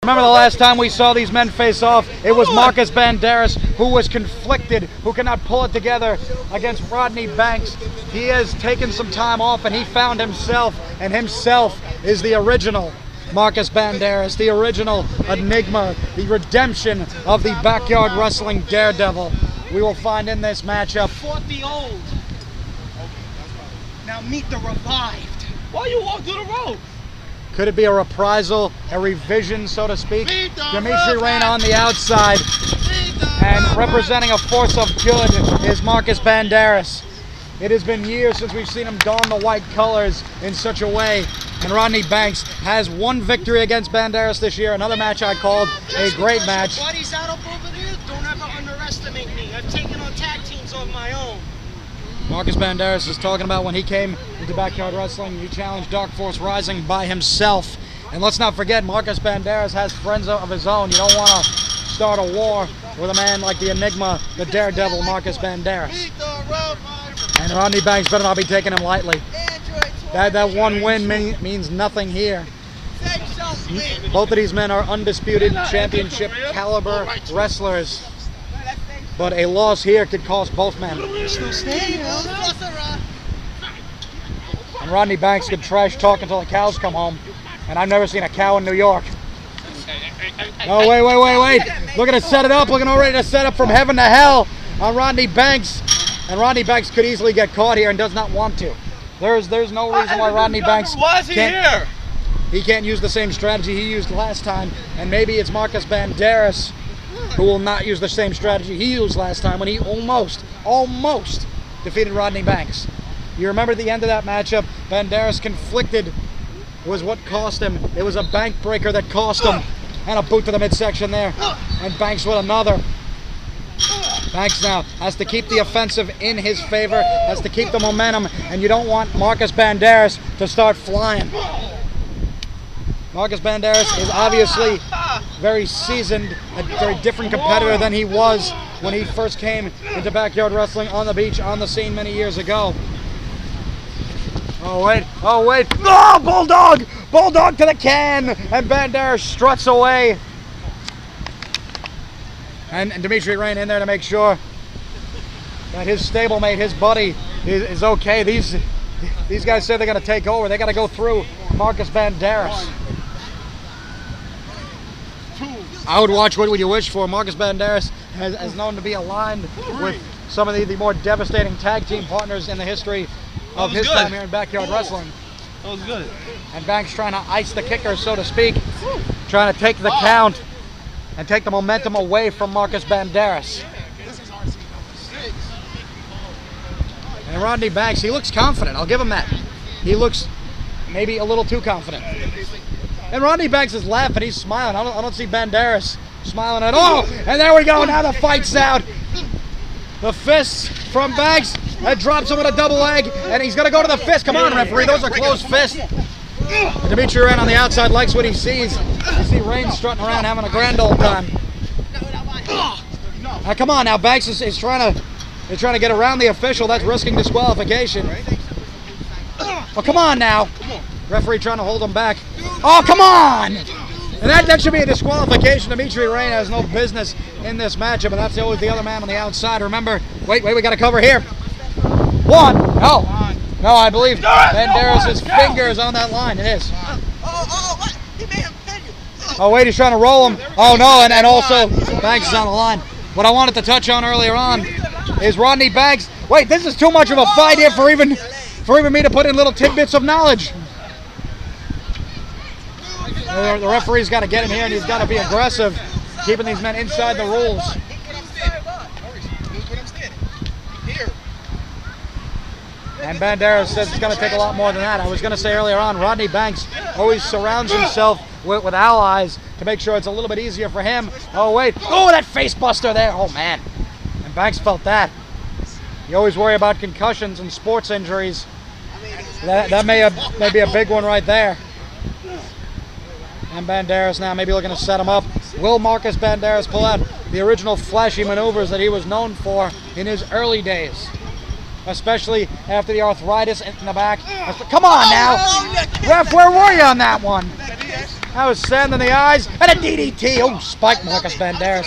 Remember the last time we saw these men face off? It was Markus Banderas who was conflicted, who could not pull it together against Rodney Banks. He has taken some time off and he found himself, and himself is the original Markus Banderas, the original enigma, the redemption of the backyard wrestling daredevil. We will find in this matchup. Fought the old. Now meet the revived. Why you walk through the road? Could it be a reprisal, a revision, so to speak? Dimitri Rain on the outside, and representing a force of good is Markus Banderas. It has been years since we've seen him don the white colors in such a way, and Rodney Banks has one victory against Banderas this year, another match I called a great match. Buddies out up over there, don't ever underestimate me. I've taken on tag teams of my own. Markus Banderas is talking about when he came into backyard wrestling, he challenged Dark Force Rising by himself. And let's not forget, Markus Banderas has friends of his own. You don't want to start a war with a man like the enigma, the daredevil Markus Banderas. And Rodney Banks better not be taking him lightly. That one win means nothing here. Both of these men are undisputed championship caliber wrestlers. But a loss here could cost both men. And Rodney Banks could trash talk until the cows come home. And I've never seen a cow in New York. Oh, wait. Looking to set it up. Looking already to set up from heaven to hell on Rodney Banks. And Rodney Banks could easily get caught here and does not want to. There's no reason why Rodney Banks can't. He can't use the same strategy he used last time. And maybe it's Markus Banderas who will not use the same strategy he used last time when he almost defeated Rodney Banks. You remember the end of that matchup? Banderas conflicted was what cost him. It was a bank breaker that cost him. And a boot to the midsection there. And Banks with another. Banks now has to keep the offensive in his favor, has to keep the momentum, and you don't want Markus Banderas to start flying. Markus Banderas is obviously very seasoned, a very different competitor than he was when he first came into backyard wrestling on the beach, on the scene many years ago. Oh wait, oh, Bulldog! Bulldog to the can, and Banderas struts away. And Dimitri Rain in there to make sure that his stablemate, his buddy, is okay. These guys say they're going to take over. They got to go through Markus Banderas. I would watch What Would You Wish For. Markus Banderas has known to be aligned with some of the more devastating tag team partners in the history of his time here in backyard wrestling. That was good. And Banks trying to ice the kicker, so to speak, trying to take the count and take the momentum away from Markus Banderas. And Rodney Banks, he looks confident. I'll give him that. He looks maybe a little too confident. And Rodney Banks is laughing. He's smiling. I don't see Banderas smiling at all. And there we go. Now the fight's out. The fists from Banks. That drops him with a double leg. And he's going to go to the fist. Come on, referee. Those are closed fists. And Dimitri Rain on the outside likes what he sees. You see Rain strutting around having a grand old time. Now, come on now. Banks is trying to get around the official. That's risking disqualification. Oh, come on now. Referee trying to hold him back. Oh, come on! And that should be a disqualification. Dimitri Rain has no business in this matchup, and that's always the other man on the outside. Remember, wait, we got to cover here. One. No, I believe Banderas' finger is on that line. It is. Oh, wait, he's trying to roll him. Oh, no, and also Banks is on the line. What I wanted to touch on earlier on is Rodney Banks. Wait, this is too much of a fight here for even me to put in little tidbits of knowledge. The referee's got to get in here, and he's got to be aggressive, keeping these men inside the rules. And Banderas says it's going to take a lot more than that. I was going to say earlier on, Rodney Banks always surrounds himself with allies to make sure it's a little bit easier for him. Oh, wait. Oh, that face buster there. Oh, man. And Banks felt that. You always worry about concussions and sports injuries. That may be a big one right there. And Banderas now maybe looking to set him up. Will Markus Banderas pull out the original flashy maneuvers that he was known for in his early days? Especially after the arthritis in the back. Come on now! Ref, where were you on that one? That was sand in the eyes. And a DDT. Oh, spike Markus Banderas.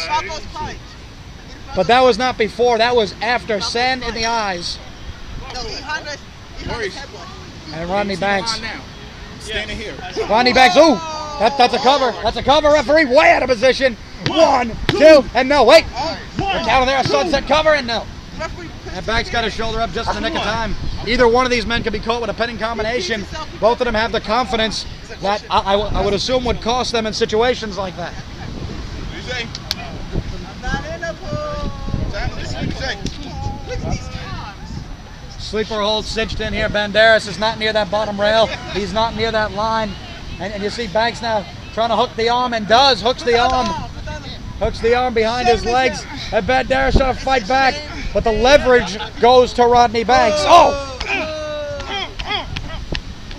But that was not before. That was after sand in the eyes. And Rodney Banks. Standing here. Rodney Banks. Ooh, that's a cover. That's a cover. Referee way out of position. 1, 2, and no. Wait. We're counting there. A sunset cover and no. And Banks got his shoulder up just in the nick of time. Either one of these men could be caught with a pinning combination. Both of them have the confidence that I would assume would cost them in situations like that. Sleeper hold cinched in here. Banderas is not near that bottom rail. He's not near that line. And you see Banks now trying to hook the arm and does. Hooks the arm. Hooks the arm behind his legs. And Banderas trying to fight back. But the leverage goes to Rodney Banks. Oh!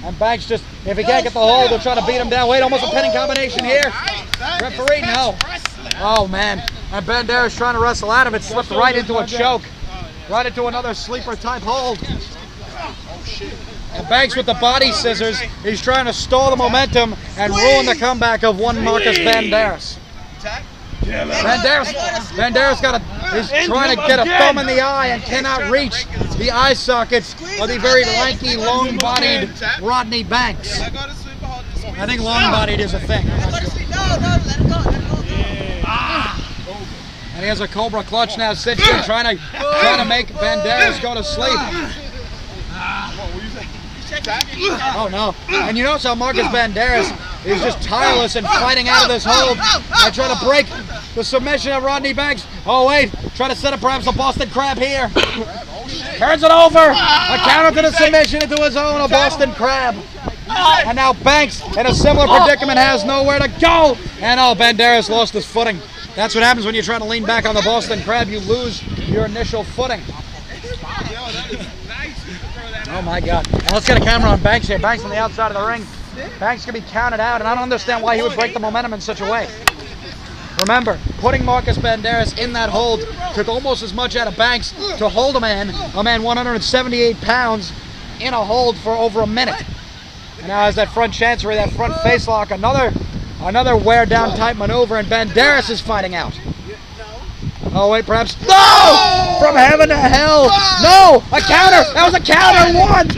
And Banks just, if he can't get the hold, he'll try to beat him down. Wait, almost a pinning combination here. Referee, no. Oh, man. And Banderas trying to wrestle out of it. Slipped right into a choke. Right into another sleeper type hold. And Banks with the body scissors. He's trying to stall the momentum and ruin the comeback of one Markus Banderas. Banderas is trying to get a thumb in the eye and cannot reach the eye sockets of the very lanky, long-bodied Rodney Banks. I think long-bodied is a thing. And he has a Cobra clutch now, cinched in, trying to make Banderas go to sleep. Oh no! And you notice how Markus Banderas is just tireless and fighting out of this hold. I try to break the submission of Rodney Banks. Oh wait, try to set up perhaps a Boston Crab here. Turns it over. A counter to the submission into his own, a Boston Crab. And now Banks in a similar predicament has nowhere to go. And oh, Banderas lost his footing. That's what happens when you try to lean back on the Boston Crab. You lose your initial footing. Oh my God. And let's get a camera on Banks here. Banks on the outside of the ring. Banks can be counted out, and I don't understand why he would break the momentum in such a way. Remember, putting Markus Banderas in that hold took almost as much out of Banks to hold a man 178 pounds, in a hold for over a minute. And now as that front chancery, that front face lock, another wear down type maneuver, and Banderas is fighting out. Oh wait, perhaps, no! From heaven to hell, no! A counter, that was a counter, 1,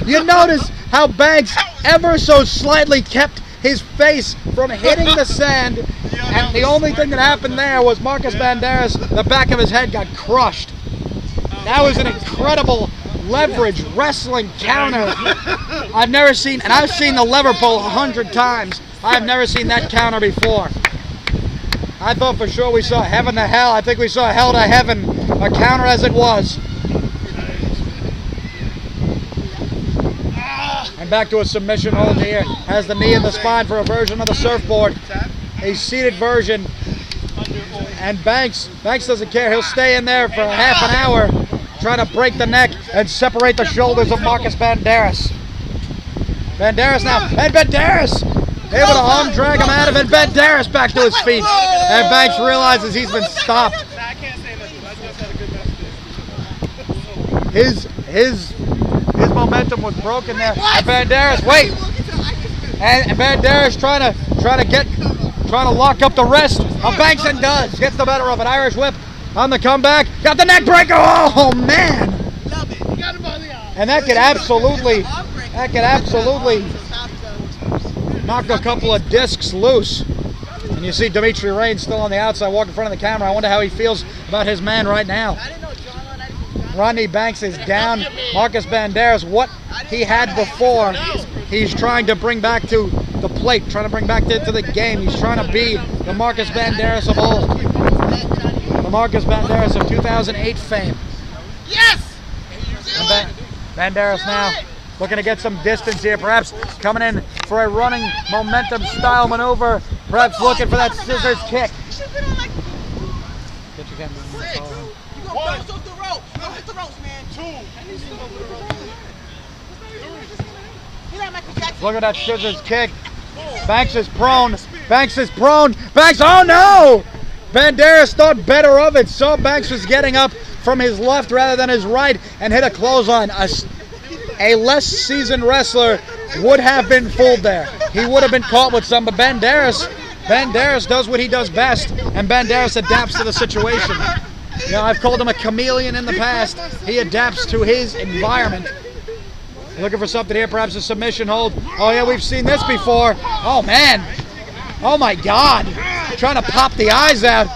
2! You notice how Banks ever so slightly kept his face from hitting the sand, and the only thing that happened there was Markus Banderas, the back of his head got crushed. That was an incredible leverage wrestling counter. I've never seen, and I've seen the lever pull 100 times. I've never seen that counter before. I thought for sure we saw heaven to hell. I think we saw hell to heaven. A counter as it was. And back to a submission hold here. Has the knee in the spine for a version of the surfboard. A seated version. And Banks doesn't care. He'll stay in there for half an hour trying to break the neck and separate the shoulders of Markus Banderas. Banderas now. And Banderas! Able to arm drag him out of it. Banderas back to his feet. And Banks realizes he's been stopped. His momentum was broken there. And Banderas, wait. And Banderas trying to lock up the rest of Banks, and does. Gets the better of an Irish whip on the comeback. Got the neck breaker. Oh man. And that could absolutely knock a couple of discs loose. And you see Dimitri Reigns still on the outside, walking in front of the camera. I wonder how he feels about his man right now. Rodney Banks is down. Markus Banderas, what he had before, he's trying to bring back to the plate, trying to bring back to the game. He's trying to be the Markus Banderas of old. The Markus Banderas of 2008 fame. Yes! Banderas now looking to get some distance here, perhaps coming in for a running momentum style maneuver, perhaps looking for that scissors kick. Get your camera. You gonna bounce off the ropes. Don't hit the ropes, man. 2. Look at that scissors kick. Banks is prone. Banks is prone. Banks, oh no! Banderas thought better of it. Saw Banks was getting up from his left rather than his right and hit a clothesline. a less seasoned wrestler would have been fooled there. He would have been caught with some, but Banderas does what he does best, and Banderas adapts to the situation. You know, I've called him a chameleon in the past. He adapts to his environment. Looking for something here, perhaps a submission hold. Oh yeah, we've seen this before. Oh man. Oh my God. Trying to pop the eyes out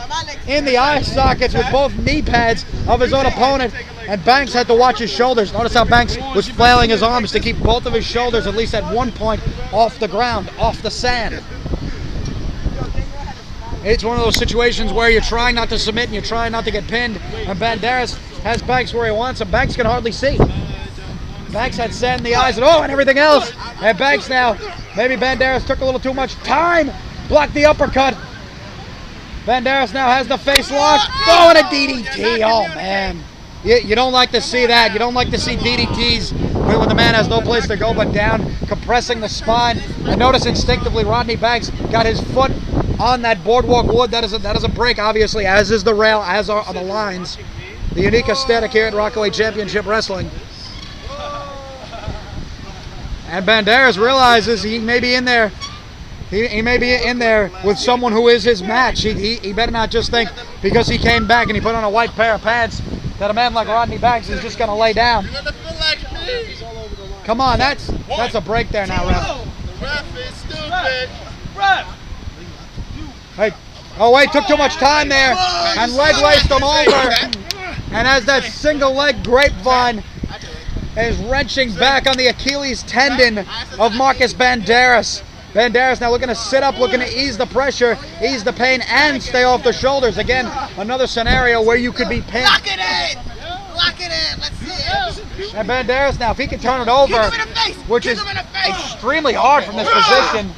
in the eye sockets with both knee pads of his own opponent. And Banks had to watch his shoulders. Notice how Banks was flailing his arms to keep both of his shoulders, at least at one point, off the ground, off the sand. It's one of those situations where you're trying not to submit and you're trying not to get pinned. And Banderas has Banks where he wants him. Banks can hardly see. Banks had sand in the eyes and everything else. And Banks now, maybe Banderas took a little too much time. Blocked the uppercut. Banderas now has the face lock. Oh, and a DDT. Oh, man. You don't like to see that. You don't like to see DDTs when the man has no place to go but down, compressing the spine. And notice instinctively Rodney Banks got his foot on that boardwalk wood. That is a break, obviously, as is the rail, as are the lines. The unique aesthetic here at Rockaway Championship Wrestling. And Banderas realizes he may be in there. He may be in there with someone who is his match. He better not just think because he came back and he put on a white pair of pants that a man like Rodney Banks is just going to lay down. Come on, that's a break there now, ref. The ref is stupid. Ref. Hey, oh wait, took too much time there and leg laced him over. And as that single leg grapevine is wrenching back on the Achilles tendon of Markus Banderas. Banderas now looking to sit up, looking to ease the pressure, ease the pain, and stay off the shoulders. Again, another scenario where you could be pinned. Lock it in! Lock it in! Let's see it! And Banderas now, if he can turn it over, which is extremely hard from this position.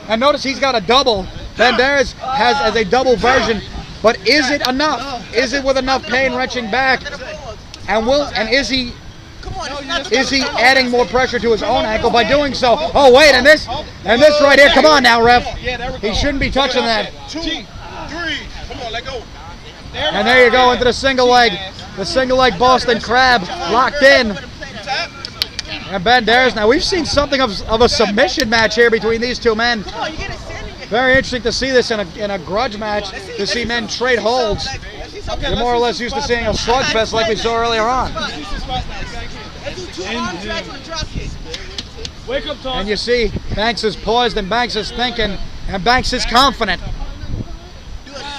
And notice he's got a double. Banderas has a double version, but is it enough? Is it with enough pain wrenching back? And is he adding more pressure to his own ankle by doing so? Oh wait, and this right here, come on now, ref. He shouldn't be touching that. 2, 3, come on, let go. And there you go into the single leg Boston Crab locked in. And Banderas, now we've seen something of a submission match here between these two men. Very interesting to see this in a grudge match, to see men trade holds. You're more or less used to seeing a slugfest like we saw earlier on. And you see Banks is poised and Banks is thinking and Banks is confident.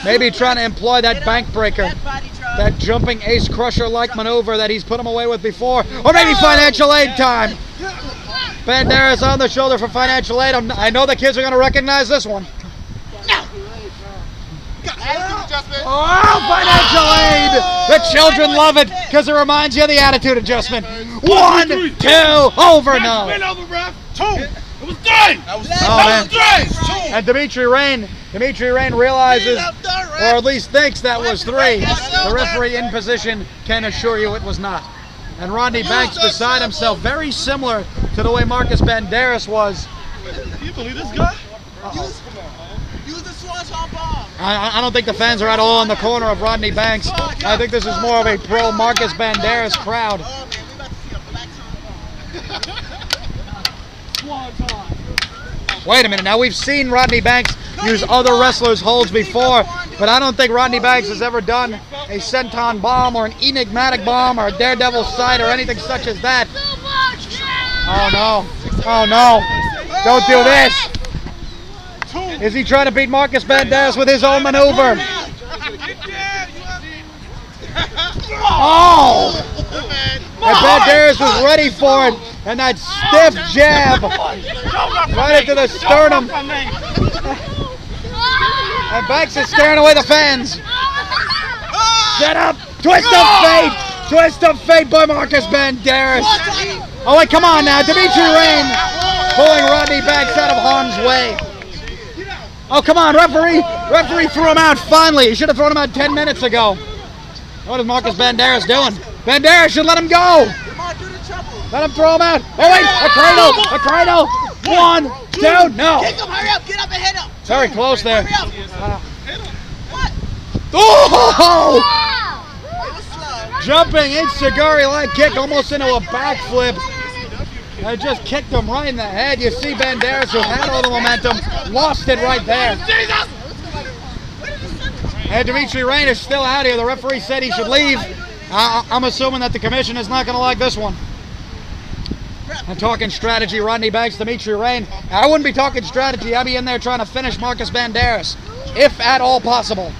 Maybe trying to employ that bank breaker, that jumping ace crusher like maneuver that he's put him away with before. Or maybe financial aid time. Banderas on the shoulder for financial aid. I know the kids are going to recognize this one. Oh, financial aid! The children love it because it reminds you of the attitude adjustment. 1, 2, over, no. 2. It was 3. Oh, man. And Dimitri Rain realizes, or at least thinks that was 3. The referee in position can assure you it was not. And Rodney Banks beside himself, very similar to the way Markus Banderas was. Do you believe this guy? Use the Swanson bomb. I don't think the fans are at all in the corner of Rodney Banks. I think this is more of a pro Markus Banderas crowd. Wait a minute, now we've seen Rodney Banks use other wrestlers' holds before, but I don't think Rodney Banks has ever done a senton bomb or an enigmatic bomb or a daredevil sight or anything such as that. Oh no, oh no, don't do this. Is he trying to beat Markus Banderas with his own maneuver? Oh! And Banderas was ready for it, and that stiff jab right into the sternum. And Banks is scaring away the fans. Set up, twist of fate by Markus Banderas. Oh wait, come on now, Dimitri Rain pulling Rodney Banks out of harm's way. Oh, come on, referee. Referee threw him out finally. He should have thrown him out 10 minutes ago. What is Markus Banderas doing? Banderas should let him go. Let him throw him out. Oh, wait, a cradle. 1, 2, no. Kick him, hurry up, get up and hit him. Very close there. What? Oh! It was slow. Jumping Insiguri-like kick almost into a backflip. And just kicked him right in the head. You see Banderas, who had all the momentum, lost it right there. And Dimitri Rain is still out here. The referee said he should leave. I'm assuming that the commission is not going to like this one. And talking strategy, Rodney Banks, Dimitri Rain. I wouldn't be talking strategy. I'd be in there trying to finish Markus Banderas, if at all possible.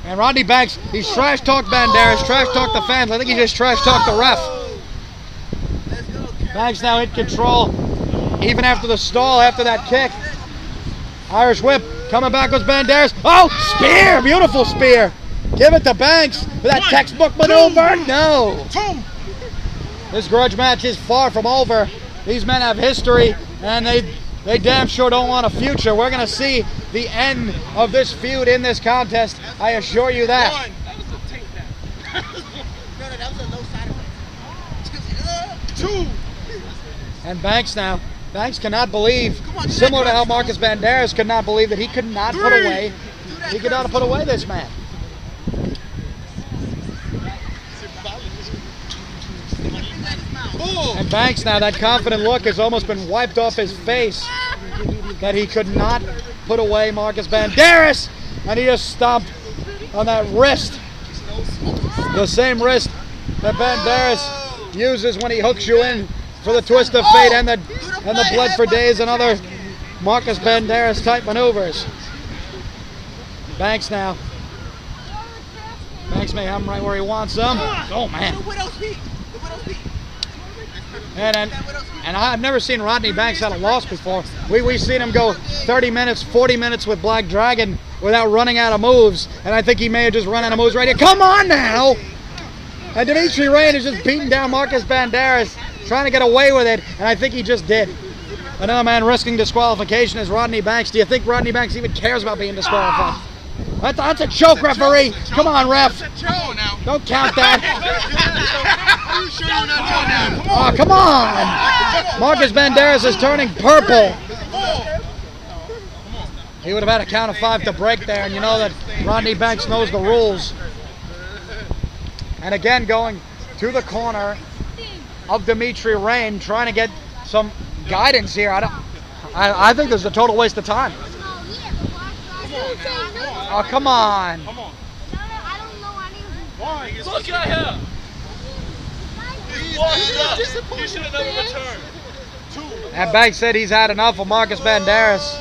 And Rodney Banks, he's trash-talked Banderas, trash-talked the fans. I think he just trash-talked the ref. Banks now in control, even after the stall, after that kick. Irish whip, coming back with Banderas. Oh, spear, beautiful spear. Give it to Banks for that textbook maneuver. No. This grudge match is far from over. These men have history, and they damn sure don't want a future. We're going to see the end of this feud in this contest. I assure you that. And Banks now. Banks cannot believe, similar to how Markus Banderas could not believe that he could not put away. He could not put away this man. And Banks now, that confident look has almost been wiped off his face. That he could not put away Markus Banderas. And he just stomped on that wrist. The same wrist that Banderas uses when he hooks you in for the twist of fate and the bled for days and other Markus Banderas type maneuvers. Banks now. Banks may have him right where he wants him. Oh man. And I've never seen Rodney Banks at a loss before. We've seen him go 30 minutes, 40 minutes with Black Dragon without running out of moves. And I think he may have just run out of moves right here. Come on now! And Dimitri Rain is just beating down Markus Banderas, trying to get away with it, and I think he just did. Another man risking disqualification is Rodney Banks. Do you think Rodney Banks even cares about being disqualified? That's a choke, referee. Come on, ref. Don't count that. Oh, come on. Markus Banderas is turning purple. He would have had a count of 5 to break there, and you know that Rodney Banks knows the rules. And again, going to the corner of Dimitri Rain, trying to get some guidance here. I think this is a total waste of time. Oh, come on. Look at him. He should have never returned. And Banks said he's had enough of Markus Banderas.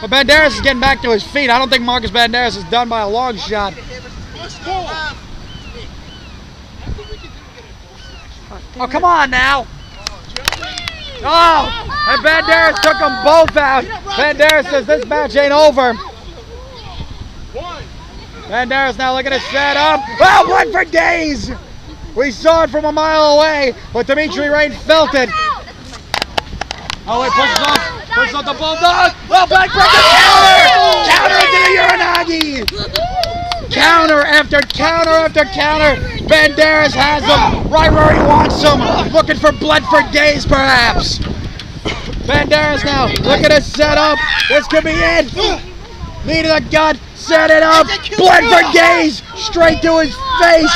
But Banderas is getting back to his feet. I don't think Markus Banderas is done by a long shot. Oh, come on now. Oh, and Banderas took them both out. Banderas says this match ain't over. Banderas now looking to set up. Oh, blood for days. We saw it from a mile away, but Dimitri Rain felt it. Oh, he pushes off the bulldog. Well, backbreaker counter! Counter into the Uranagi! Counter after counter after counter. Banderas has him right where he wants him. Looking for blood for days, perhaps. Banderas now looking to set up. This could be it. Knee to the gut. Set it up. Blood for days. Straight to his face.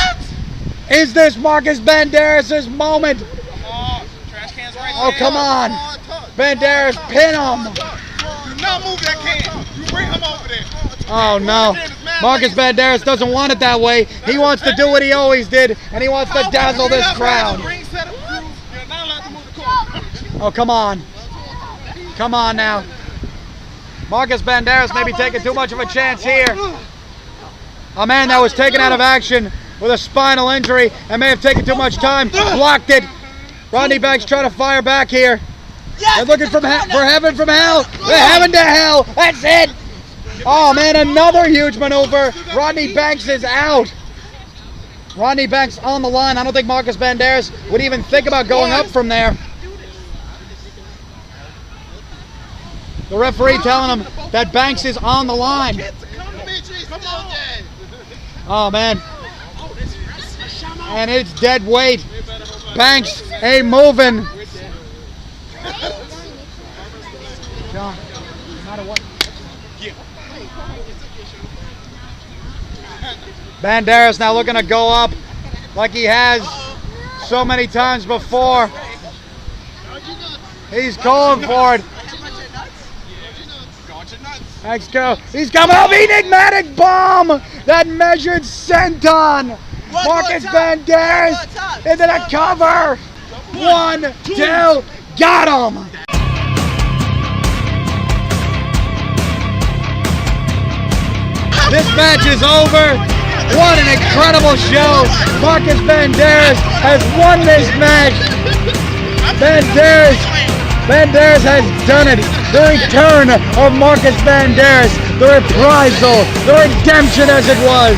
Is this Markus Banderas' moment? Oh, come on. Banderas, pin him. Do not move that can. You bring him over there. Oh, no. Markus Banderas doesn't want it that way. He wants to do what he always did, and he wants to dazzle this crowd. Oh, come on. Come on now. Markus Banderas may be taking too much of a chance here. A man that was taken out of action with a spinal injury and may have taken too much time, blocked it. Rodney Banks trying to fire back here. They're looking for heaven from hell. Heaven to hell. That's it. Oh, man, another huge maneuver. Rodney Banks is out. Rodney Banks on the line. I don't think Markus Banderas would even think about going up from there. The referee telling him that Banks is on the line. Oh, man. And it's dead weight. Banks ain't moving. John, no matter what. Banderas now looking to go up like he has so many times before. He's going for it. Let's go. He's coming up. Enigmatic bomb that measured senton. Markus Banderas into the cover. 1, 2, got him. This match is over. What an incredible show. Markus Banderas has won this match. Banderas has done it. The return of Markus Banderas. The reprisal. The redemption as it was.